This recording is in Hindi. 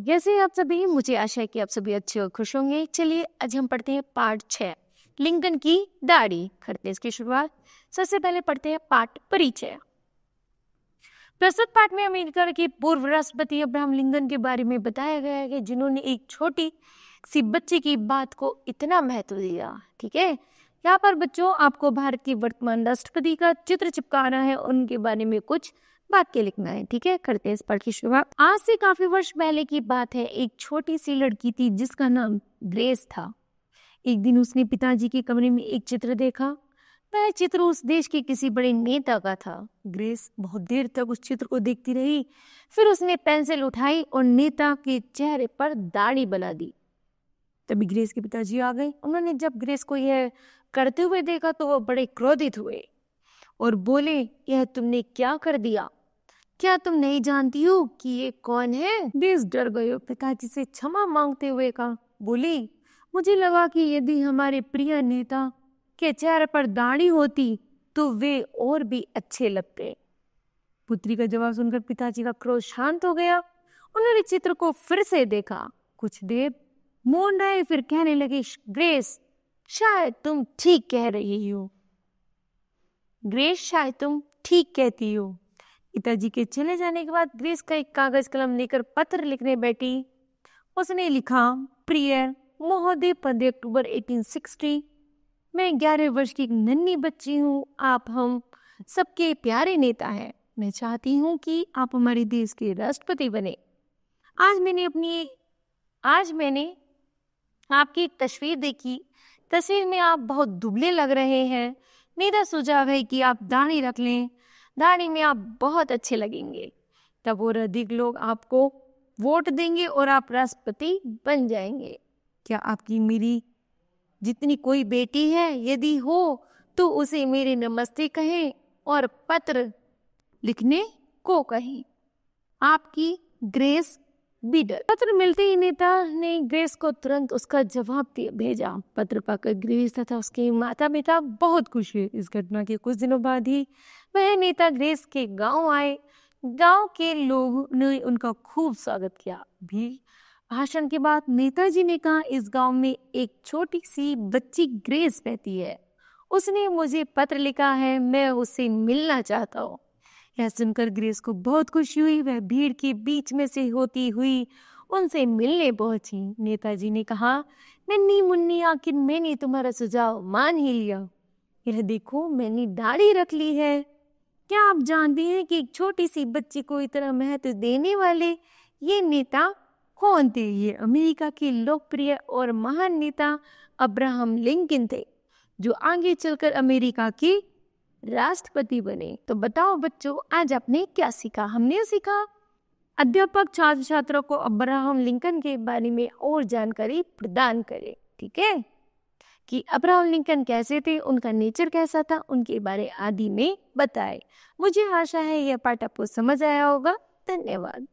कैसे हैं आप सभी? मुझे आशा है कि आप सभी अच्छे और खुश होंगे। चलिए आज हम पढ़ते हैं पार्ट 6 लिंकन की दाढ़ी। करते हैं इसकी शुरुआत। सबसे पहले पढ़ते हैं पाठ परिचय। प्रस्तुत पाठ में अमेरिका के पूर्व राष्ट्रपति अब्राहम लिंकन के बारे में बताया गया है कि जिन्होंने एक छोटी सी बच्चे की बात को इतना महत्व दिया। ठीक है, यहाँ पर बच्चों आपको भारत के वर्तमान राष्ट्रपति का चित्र चिपकाना है, उनके बारे में कुछ वाक्य लिखना है। ठीक है, करते हैं इस पाठ की शुरुआत। आज से काफी वर्ष पहले की बात है। एक छोटी सी लड़की थी जिसका नाम ग्रेस था। एक दिन उसने पिताजी के कमरे में एक चित्र देखा। वह चित्र उस देश के किसी बड़े नेता का था। ग्रेस बहुत देर तक उस चित्र को देखती रही। फिर उसने पेंसिल उठाई और नेता के चेहरे पर दाढ़ी बना दी। तभी ग्रेस के पिताजी आ गए। उन्होंने जब ग्रेस को यह करते हुए देखा तो वो बड़े क्रोधित हुए और बोले, यह तुमने क्या कर दिया? क्या तुम नहीं जानती हो कि ये कौन है? ग्रेस डर गई और पिताजी से क्षमा मांगते हुए कहा, बोली, मुझे लगा कि यदि हमारे प्रिय नेता के चेहरे पर दाढ़ी होती तो वे और भी अच्छे लगते। पुत्री का जवाब सुनकर पिताजी का क्रोध शांत हो गया। उन्होंने चित्र को फिर से देखा। कुछ देर मौन रहे, फिर कहने लगे, ग्रेस शायद तुम ठीक कह रही हो। ग्रेस शायद तुम ठीक कहती हो। पिताजी के चले जाने के बाद ग्रेस का एक कागज कलम लेकर पत्र लिखने बैठी। उसने लिखा, प्रिय महोदय, 15 अक्टूबर 1860। मैं 11 वर्ष की एक नन्ही बच्ची हूँ। आप हम सबके प्यारे नेता हैं। मैं चाहती हूँ कि आप हमारे देश के राष्ट्रपति बने। आज मैंने आपकी एक तस्वीर देखी। तस्वीर में आप बहुत दुबले लग रहे हैं। मेरा सुझाव है कि आप दाढ़ी रख लें। दाढ़ी में आप बहुत अच्छे लगेंगे। तब और अधिक लोग आपको वोट देंगे और आप राष्ट्रपति बन जाएंगे। क्या आपकी मेरी जितनी कोई बेटी है? यदि हो तो उसे मेरे नमस्ते कहें और पत्र लिखने को कहें। आपकी ग्रेस बीडर। पत्र मिलते ही नेता ने ग्रेस को तुरंत उसका जवाब भेजा। पत्र पाकर ग्रेस तथा उसके माता पिता बहुत खुश हुए। इस घटना के कुछ दिनों बाद ही वह नेता ग्रेस के गांव आए। गांव के लोगों ने उनका खूब स्वागत किया। भी भाषण के बाद नेताजी ने कहा, इस गांव में एक छोटी सी बच्ची ग्रेस रहती है। उसने मुझे पत्र लिखा है। मैं उससे मिलना चाहता हूँ। यह सुनकर ग्रेस को बहुत खुशी हुई। वह भीड़ के बीच में से होती हुई उनसे मिलने पहुंची। नेताजी ने कहा, नन्ही मुन्नी, आखिर मैंने तुम्हारा सुझाव मान ही लिया। यह देखो, मैंने दाढ़ी रख ली है। क्या आप जानती हैं कि एक छोटी सी बच्ची को इतना महत्व देने वाले ये नेता कौन थे? ये अमेरिका के लोकप्रिय और महान नेता अब्राहम लिंकन थे, जो आगे चलकर अमेरिका के राष्ट्रपति बने। तो बताओ बच्चों, आज आपने क्या सीखा? हमने सीखा अध्यापक छात्र छात्रों को अब्राहम लिंकन के बारे में और जानकारी प्रदान करे। ठीक है, कि अब्राहम लिंकन कैसे थे, उनका नेचर कैसा था, उनके बारे आदि में बताए। मुझे आशा है यह पाठ आपको समझ आया होगा। धन्यवाद।